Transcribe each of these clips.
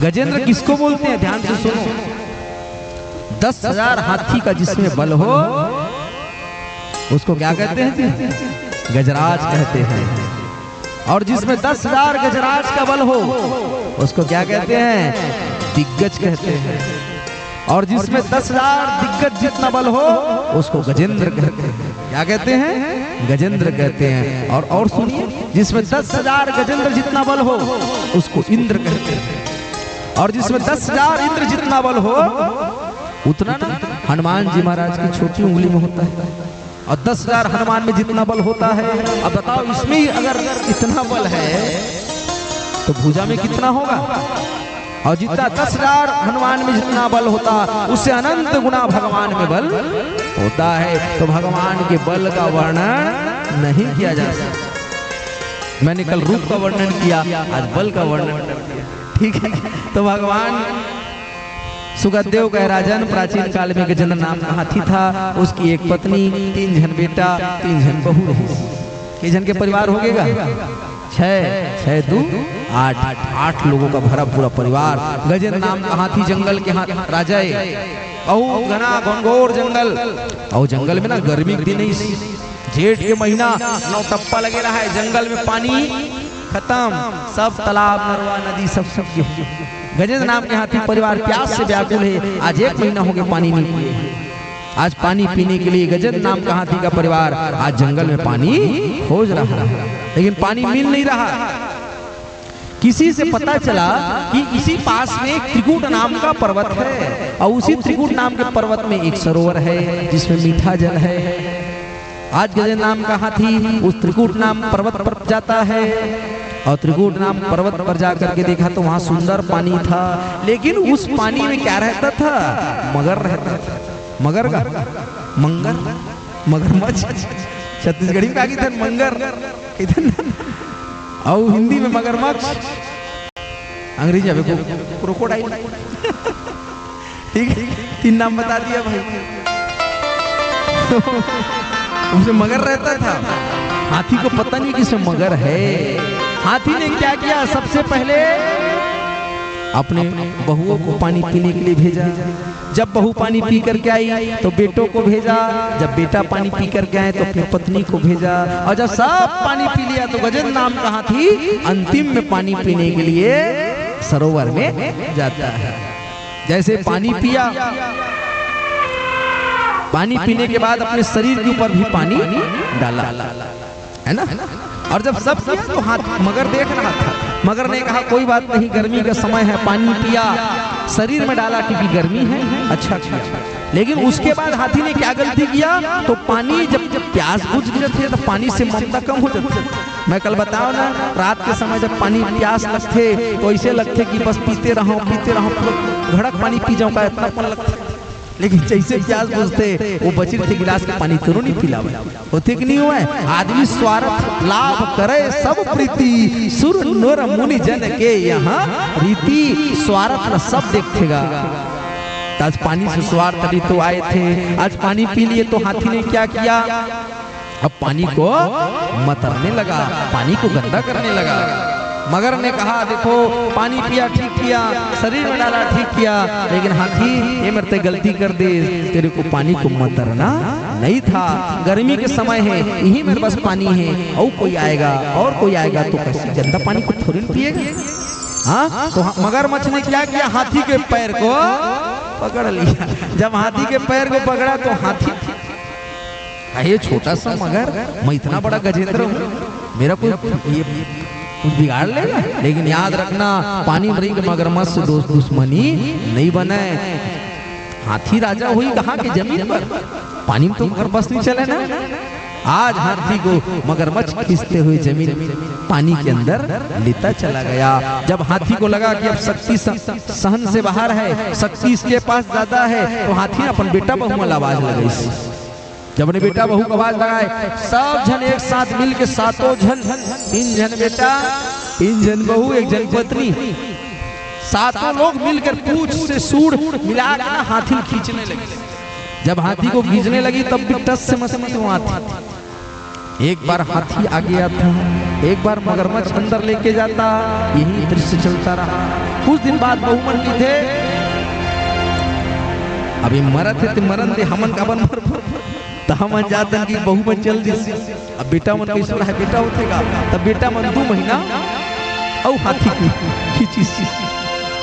गजेंद्र किसको बोलते हैं? ध्यान से सुनो। 10,000 हाथी का जिसमें बल हो उसको क्या कहते हैं? गजराज कहते हैं। और जिसमें 10,000 गजराज का बल हो उसको क्या कहते हैं? दिग्गज कहते हैं। और जिसमें 10,000 दिग्गज जितना बल हो उसको गजेंद्र कहते हैं। क्या कहते हैं? गजेंद्र कहते हैं। और सुनिए, जिसमें 10,000 गजेंद्र जितना बल हो उसको इंद्र कहते हैं। और जिसमें 10,000 इंद्र जितना बल हो उतना ना हनुमान जी महाराज की छोटी उंगली में होता है। और 10,000 हनुमान में जितना बल होता है, अब बताओ इसमें अगर इतना बल है तो भुजा में कितना होगा? और जितना 10,000 हनुमान में जितना बल होता उससे अनंत गुना भगवान में बल होता है। तो भगवान के बल का वर्णन नहीं किया जा सकता। मैंने कल रूप का वर्णन किया, आज बल का वर्णन कर दिया। ठीक है, तो भगवान सुगदेव का राजन प्राचीन काल में गजेंद्र नाम का हाथी था। उसकी एक पत्नी, 3 जन बेटा, 3 जन बहू रही। कितने जन के परिवार हो गएगा? 6 2 8 लोगों का भरा पूरा परिवार। गजेंद्र नाम का हाथी जंगल के राजा, और घना घनघोर जंगल। और जंगल में ना गर्मी के दिन जेठ के महीना नौटप्पा लगे रहा है। जंगल में पानी खत्म, सब तालाब नरवा नदी सब गजेंद्र नाम के हाथी परिवार प्यास से व्याकुल है। आज 1 महीना हो गया पानी नहीं पिए। आज पानी पीने के लिए गजेंद्र नाम का हाथी का परिवार आज जंगल में पानी खोज रहा है, लेकिन पानी मिल नहीं रहा। किसी से पता चला कि इसी पास में एक त्रिकूट नाम का पर्वत है, और उसी त्रिकूट नाम के पर्वत में एक सरोवर है जिसमें मीठा जल है। आज गजेंद्र नाम का हाथी उस त्रिकूट नाम पर्वत पर जाता है, और त्रिकूट नाम पर्वत पर जाकर के देखा तो वहां सुंदर पानी था। लेकिन उस पानी में क्या रहता था? मगर रहता था। मगर का मंगर, मगरमच्छ। छत्तीसगढ़ी में क्या मंगर, और हिंदी में मगरमच्छ, अंग्रेजी में क्रोकोडाइल। ठीक है, 3 नाम बता दिया भाई। उसमें मगर रहता था। हाथी को पता नहीं कि इसमें मगर है। हाथी ने क्या किया? सबसे पहले अपने बहुओं को पानी पीने के लिए भेजा। जब बहू पानी पी करके आई तो बेटों को भेजा। जब बेटा पानी पी करके आए तो फिर पत्नी को भेजा। और जब सब पानी पी लिया तो गजेंद्र नाम का हाथी अंतिम में पानी पीने के लिए सरोवर में जाता है। जैसे पानी पिया, पानी पीने के बाद अपने शरीर के ऊपर भी पानी डाला, है ना? और जब सब किया तो हाथ मगर देख रहा था। मगर ने कहा कोई बात नहीं, गर्मी का समय है, पानी पिया, शरीर में डाला क्योंकि गर्मी है, अच्छा किया। लेकिन उसके बाद हाथी ने क्या गलती किया? तो पानी जब प्यास बुझ जाती है तो पानी से ममता कम हो जाती है। मैं कल बताओ ना, रात के समय जब पानी प्यास लगते तो ऐसे लगते कि बस पीते रहो घड़क पानी पी जाऊँ का इतना पन लगता। लेकिन जैसे प्यास बुझते वो बची थे गिलास के पानी तुरंत नहीं पिला होते कि नहीं हुआ है? आदमी स्वार्थ लाभ करे सब प्रीति, सुर नर मुनि जन के यहाँ रीति। स्वार्थ सब देखेगा। आज पानी से स्वार्थ तो आए थे, आज पानी पी लिए तो हाथी ने क्या किया? अब पानी को मतरने लगा, पानी को गंदा करने लगा। मगर ने कहा देखो पानी पिया ठीक किया, शरीर में डाला ठीक किया, लेकिन हाथी ये मेरे गलती कर दे, तेरे को पानी को मतरना नहीं था। गर्मी के समय है, यही मेरे पास पानी है, और कोई आएगा तो कैसे गंदा पानी को थोड़ी पिएगा? हाँ, तो मगरमच्छ ने क्या किया? हाथी के पैर को पकड़ लिया। जब हाथी के पैर को पकड़ा तो हाथी, ये छोटा सा मगर, मैं इतना बड़ा गजेंद्र हूँ, मेरा कोई ये बिगाड़ लेगा। लेकिन याद रखना, पानी मरी के मगरमच्छ से दोस्त दुश्मनी नहीं बने। हाथी राजा हुई कहाँ के जमीन पर, पानी में तो मगरमच्छ नहीं चले ना। आज हाथी को मगरमच्छ खींचते हुए जमीन पानी के अंदर लेता चला गया। जब हाथी को लगा कि अब शक्ति सहन से बाहर है, शक्ति इसके पास ज्यादा है, तो हाथी ने अपन बेटा बहु में आवाज लगाई। जब अपने बेटा बहू को आवाज लगाए, सब जन एक साथ मिल के 7 जन, 3 जन बेटा, 3 जन बहू, 1 जन पत्नी, 7 लोग मिलकर पूंछ से सूंड मिलाकर हाथी खींचने लगे। जब हाथी को खींचने लगी तब भी टस से मस हुआ था। एक बार हाथी आ गया था, एक बार मगरमच्छ अंदर लेके जाता, यही दृश्य चलता रहा। कुछ दिन बाद बहुमन की थे अभी मरत थे मरन दे हमन का बन तो हम जातन की बहू में चल दी। अब बेटा मन कैसे रहा बेटा होतेगा तब बेटा मन 2 महीना औ हाथी की खींची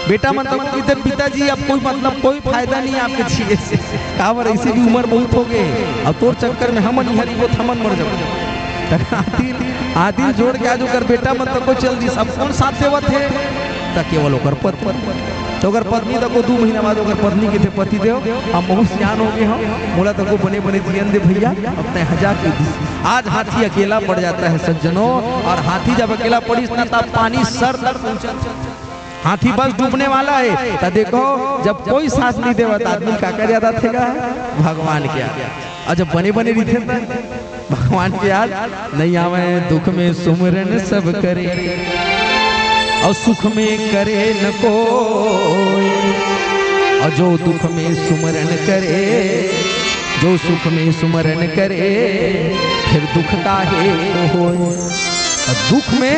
बेटा मन तो इधर पिताजी अब कोई मतलब कोई फायदा नहीं आपके छीए से कावर ऐसे भी उम्र बहुत हो गए और तोर चक्कर में हमन हरी वो थमन मर जाओ आदिल जोड़ के आज कर बेटा मन तो को चल दी सब कौन साथ देवत है त केवल ओकर तो अगर पत्नी तक को 2 महीना बाद अगर पत्नी के थे पति देव हम बहुत सियान हो गए हम मोला तक को बने बने जियन दे भैया अपने हजार की आज हाथी अकेला पड़ जाता है सज्जनों और हाथी जब अकेला पड़ी ना तब पानी सर तक पहुंचा हाथी बस डूबने वाला है तो देखो जब कोई साथ नहीं देवा तो आदमी का कर ज्यादा थे भगवान के और जब बने बने रहते भगवान के याद नहीं आवे दुख में सुमरन सब करे और सुख में करे न कोई और जो दुख में सुमरन करे जो सुख में सुमरन करे फिर दुख का है हो दुख में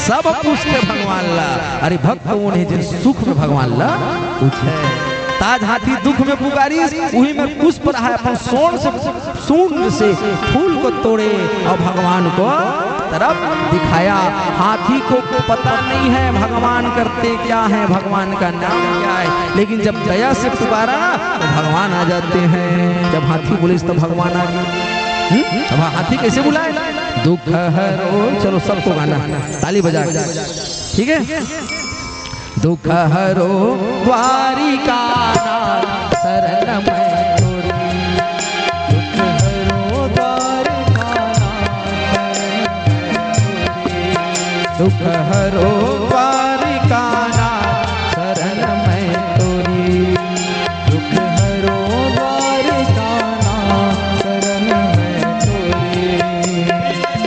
सब पूछते भगवान ला अरे भक्त उन्हें जिन सुख में भगवान ला पूछे ताज हाथी दुख में पुकारी वही में पुष्प रहा अपन सूंड से फूल को तोड़े और भगवान को तरफ दिखाया। हाथी को पता नहीं है भगवान करते क्या है भगवान का नाम क्या है लेकिन जब दया से पुकारा तो भगवान आ जाते हैं। जब हाथी बोले तो भगवान आ गए। अब हाथी कैसे बुलाए दुख हरो चलो सबको गाना ताली बजा ठीक है। दुख हरो द्वारिका शरण मैं दुख हरो द्वारिका दुख हरो द्वारिका शरण मैं तोरी दुख हरो द्वारिका शरण मैं तोरी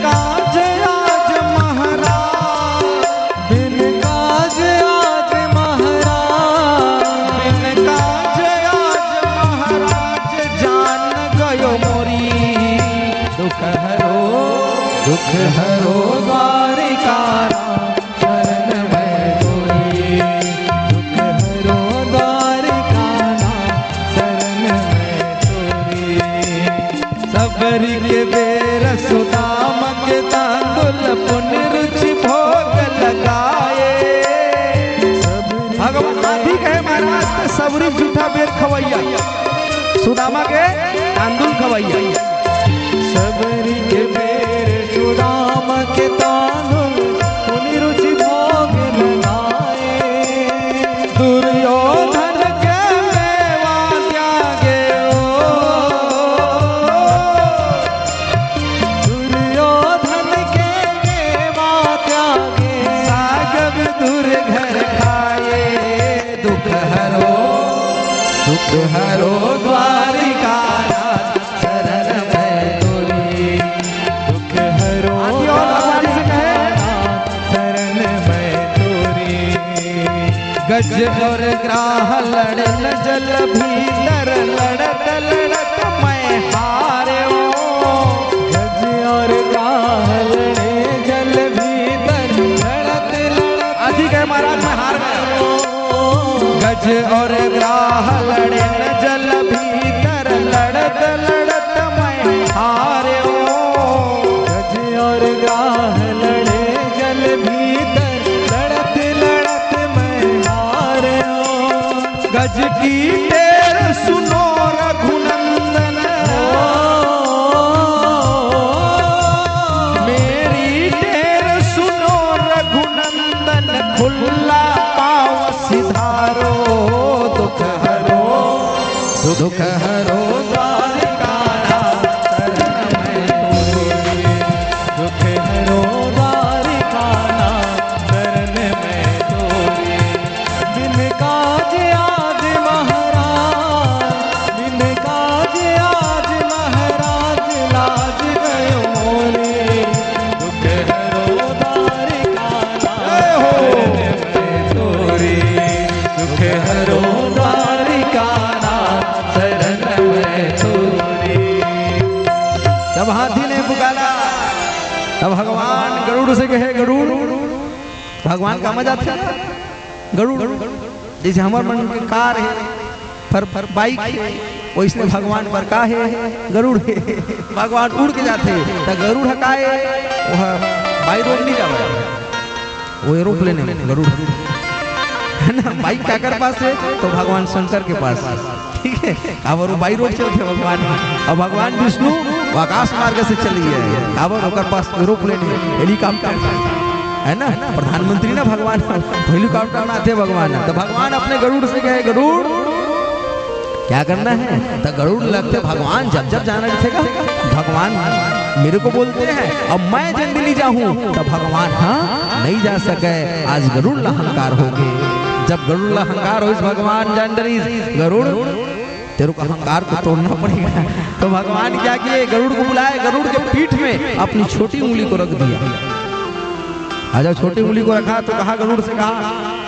काज आज महाराज बिन काज आज महाराज बिन काज आज महाराज जान गयो मोरी दुख हरो द्वारिका शरण मैं तोरी दुख हरो द्वारिका शरण मैं तोरी सबरी के बेर सुदाम के तांदुल पुण्य रुचि भोग लगाए भगवान आदि कहे महाराज सबरी झूठा बेर खवैया सुदामा के तांदुल खवैया सबरी के बेर सुदाम के तांदुल पुण्य रुचि भोग लगाए दुर्योधन के मेवा त्यागे दुर्योधन के मेवा त्यागे सागब दूर घर खाए दुख हरो द्वारिका शरण मैं तोरी दुख हरो शरण मैं तोरी गज और ग्राह लड़न जल भीतर लड़त लड़त मैं हारे गज और ग्राह लड़े जल भीतर लड़त लड़त अधिक है महाराज मैं हार गया गज और ग्राह लड़े न जल भीतर लड़त लड़त मैं हारे गज और ग्राह लड़े जल भीतर लड़त लड़त मैं हारे गज की टेर सुनो रघुनंदन मेरी टेर सुनो रघुनंदन खुल्ला पाव सिधारो दुख हरो द्वारिका शरण मैं तोरी दुख हरो द्वारिका शरण मैं तोरी बिन काज आज महाराज बिन काज आज महाराज लाज गयो मोरे दुख हरो द्वारिका शरण मैं तोरी दुख हरो द्वारिका शरण मैं तोरी। जब हाथी ने पुकारा तब भगवान गरुड़ से कहे गरुड़ भगवान का मजा था गरुड़ जैसे हमारे मन के कार है, फर बाइक है, वैसे भगवान पर का है, गरुड़ है। भगवान उड़ के जाते तो गरुड़ हकाए वह बाई रोड नहीं जावे, वो एरोप्लेन है गरुड़ है ना। बाइक क्या कर पास है तो भगवान शंकर के पास, ठीक है। अब वो बाई रोड चलते भगवान, और भगवान विष्णु आकाश मार्ग से चलिए, अब ओकर पास एरोप्लेन है, हेलीकॉप्टर है ना। प्रधानमंत्री ना भगवान, हेलीकॉप्टर ना थे भगवान। तो भगवान अपने गरुड़ से कहे गरुड़ क्या करना है, तो गरुड़ लगते भगवान जब जब जाना रहेगा भगवान मेरे को बोलते हैं, अब मैं जंगली जाऊं तो भगवान हाँ नहीं जा सके। आज गरुड़ अहंकार हो गए, जब गरुड़ अहंकार हो भगवान जंडरी गरुड़ तेरे को अहंकार को तोड़ना पड़ेगा। तो भगवान क्या किए, गरुड़ को बुलाए, गरुड़ के पीठ में अपनी छोटी उंगली को रख दिया। जब छोटी उंगली को रखा तो कहा गरुड़ से, कहा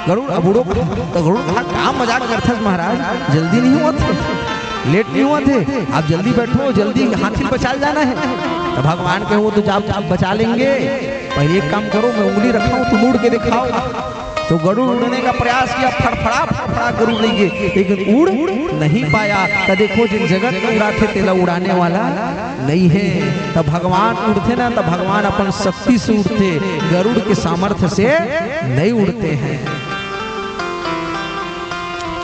गरुड़ अब उड़ो। तो गरुड़ कहा क्या मजाक करते महाराज, जल्दी नहीं हुआ थे, लेट नहीं हुआ थे, आप जल्दी बैठो, जल्दी हाथी बचा जाना है। तो भगवान कहे वो तो आप बचा लेंगे, पहले एक काम करो मैं उंगली रखाऊं तुम उड़ के दिखाओ। तो गरुड़ उड़ने का प्रयास किया, फड़फड़ा फड़फड़ा गरुड़ नहीं गए, लेकिन उड़ नहीं पाया। तो देखो जिन जगत में उड़ाते तेला उड़ाने वाला नहीं है। तब भगवान उड़ते ना, तब भगवान अपन शक्ति से उड़ते, गरुड़ के सामर्थ्य से नहीं उड़ते हैं।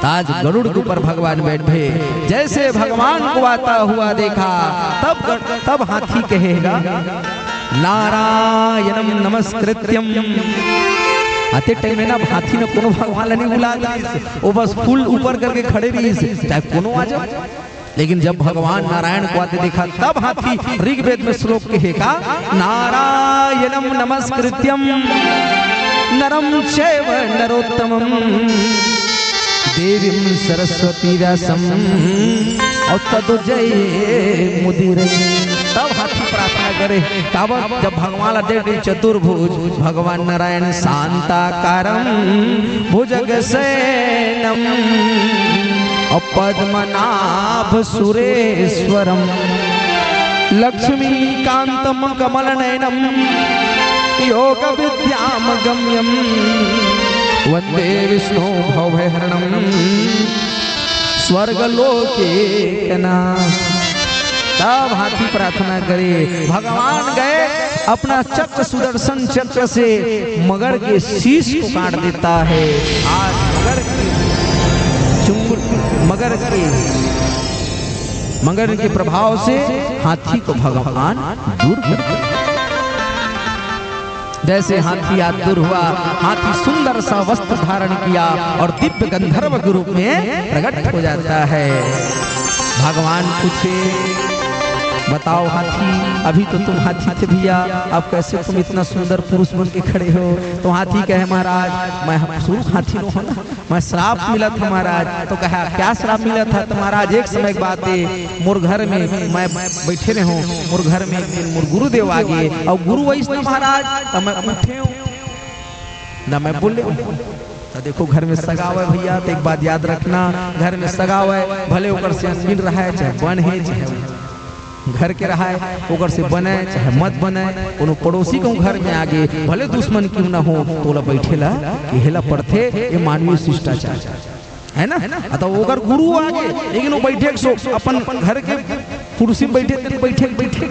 ताज गरुड़ के ऊपर भगवान बैठे, जैसे भगवान को आता हुआ देखा तब हाथी कहेगा नारायणम नमस्कृत्यम। आते टाइम में ना हाथी ने कोनो भगवान नहीं बुला, वो बस फूल ऊपर करके खड़े रही, चाहे कोनो आ जाए। लेकिन जब भगवान नारायण को आते देखा तब हाथी ऋग्वेद में श्लोक कहेगा नारायणम नमस्कृत्यम नरम चैव नरोत्तमम देवीं सरस्वती व्यासम और तदुजय मुदिरे। तब हाथी प्रार्थना करे, तब जब भगवान देवी चतुर्भुज भगवान नारायण शांताकारं भुजगशयनं पद्मनाभ सुरेश्वरं लक्ष्मीकांतं कमलनयनं योग विद्याम गम्यं वंदे विष्णु भवहरणं स्वर्गलोके नाथ। तब हाथी प्रार्थना करे, भगवान गए अपना चक्र सुदर्शन चक्र से मगर के शीश को काट देता है। आज मगर के प्रभाव से हाथी को भगवान दूर कर दिया। जैसे हाथी आज दूर हुआ, हाथी सुंदर सा वस्त्र धारण किया और दिव्य गंधर्व के रूप में प्रकट हो जाता है। भगवान पूछे बताओ हाथी, अभी तो तुम हाथी थे भैया, अब कैसे तुम इतना सुंदर पुरुष बन के खड़े हो। तो हाथी कहे महाराज मैं शुरू हाथी नो हो ना, मैं श्राप मिला था महाराज। तो कहा क्या श्राप मिला था? तो महाराज एक समय की बात है, मोर घर में मैं बैठे रहे हूँ, मोर घर में मोर गुरुदेव आ गए और गुरु वैष्णव महाराज, तो मैं उठे हूँ ना मैं बोले। तो देखो घर में सगाव है भैया, तो एक बात याद रखना, घर में सगाव है भले ऊपर से मिल रहा है, चाहे बन है चाहे घर के रहा है ओकर से बने चाहे मत बने, कोनो पड़ोसी को घर में आगे भले दुश्मन क्यों ना हो तोला बैठेला हेला पड़ते, ये मानवीय शिष्टाचार है ना। तो ओकर गुरु आगे लेकिन वो बैठे सो अपन घर के कुर्सी में बैठे बैठे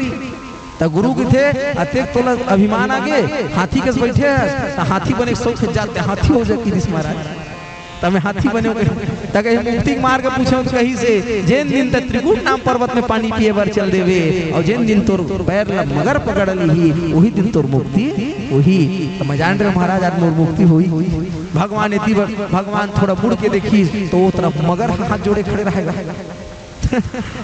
तो गुरु के थे अतेक तोला अभिमान आगे हाथी के बैठे, हाथी बने शौक जाते हाथी हो जाती दिस महाराज। तब मैं हाथी बने मुक्ति मार के पूछे तो कहीं से जेन दिन तक त्रिकुट नाम पर्वत में पानी पिए बार चल देवे और जेन दिन तोर पैर मगर पकड़ ली वही दिन तोर मुक्ति वही। तो मैं जान रहे महाराज आज मोर मुक्ति हुई। भगवान इतनी भगवान थोड़ा मुड़ के देखी तो वो तरफ मगर हाथ जोड़े खड़े रहेगा।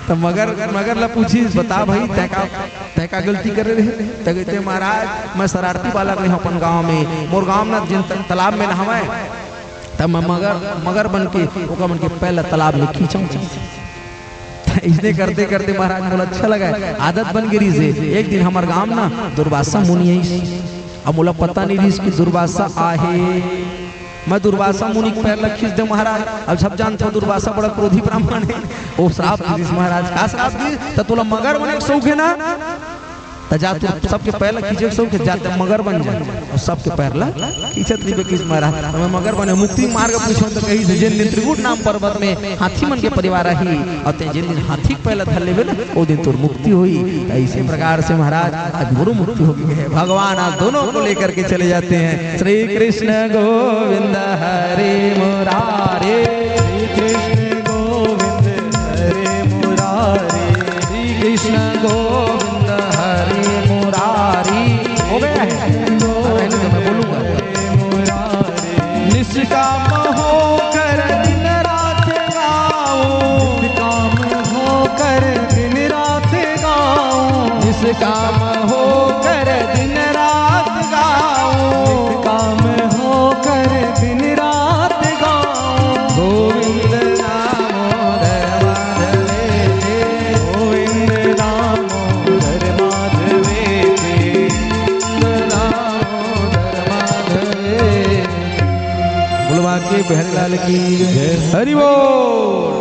तो मगर ला पूछी बता भाई तय का गलती कर रहे तो कहते महाराज मैं शरारती बालक नहीं अपन गाँव में, मोर गाँव में जिन तालाब में नहावे तब मैं मगर बन के पहला तालाब में खींचा। इसने करते करते महाराज बोला अच्छा लगा, आदत बन गई से। एक दिन हमारे गांव ना दुर्वासा मुनि है, अब बोला पता नहीं रही इसकी दुर्वासा आहे, मैं दुर्वासा मुनि के पैर खींच दे महाराज। अब सब जानते हो दुर्वासा बड़ा क्रोधी ब्राह्मण है, वो श्राप दी महाराज। क्या श्राप दी? तो तोला मगर बने शौक है ना, तो जा तू सबके पैर खींचे सबके जाते मगर बन जाए और सबके पैर ला खींचत नहीं किस मारा मैं मगर बने मुक्ति मार्ग पूछो तो कहीं से जिन दिन त्रिकुट नाम पर्वत में हाथी मन के परिवार रही और जिन दिन हाथी पहले धर लेवे ना वो दिन तोर मुक्ति हुई। इसी प्रकार से महाराज आज गुरु मुक्ति हो गई है। भगवान आज दोनों को लेकर के चले जाते हैं। श्री कृष्ण गोविंद हरे मुरारे, श्री कृष्ण गोविंद हरे मुरारे, श्री कृष्ण गोविंद हरे मुरारी। हो गया है तो मैं बोलूंगा। निष्काम होकर दिन रात गाओ, निष्काम होकर दिन रात गाओ, निष्काम होकर दिन रात गाओ, निष्काम होकर दिन रात गाओ। गोविंद दामोदर माधवे थे, गोविंद दामोदर माधवे थे, दामोदर माधवे। बुलवा के बहन लाल की हरि बोल।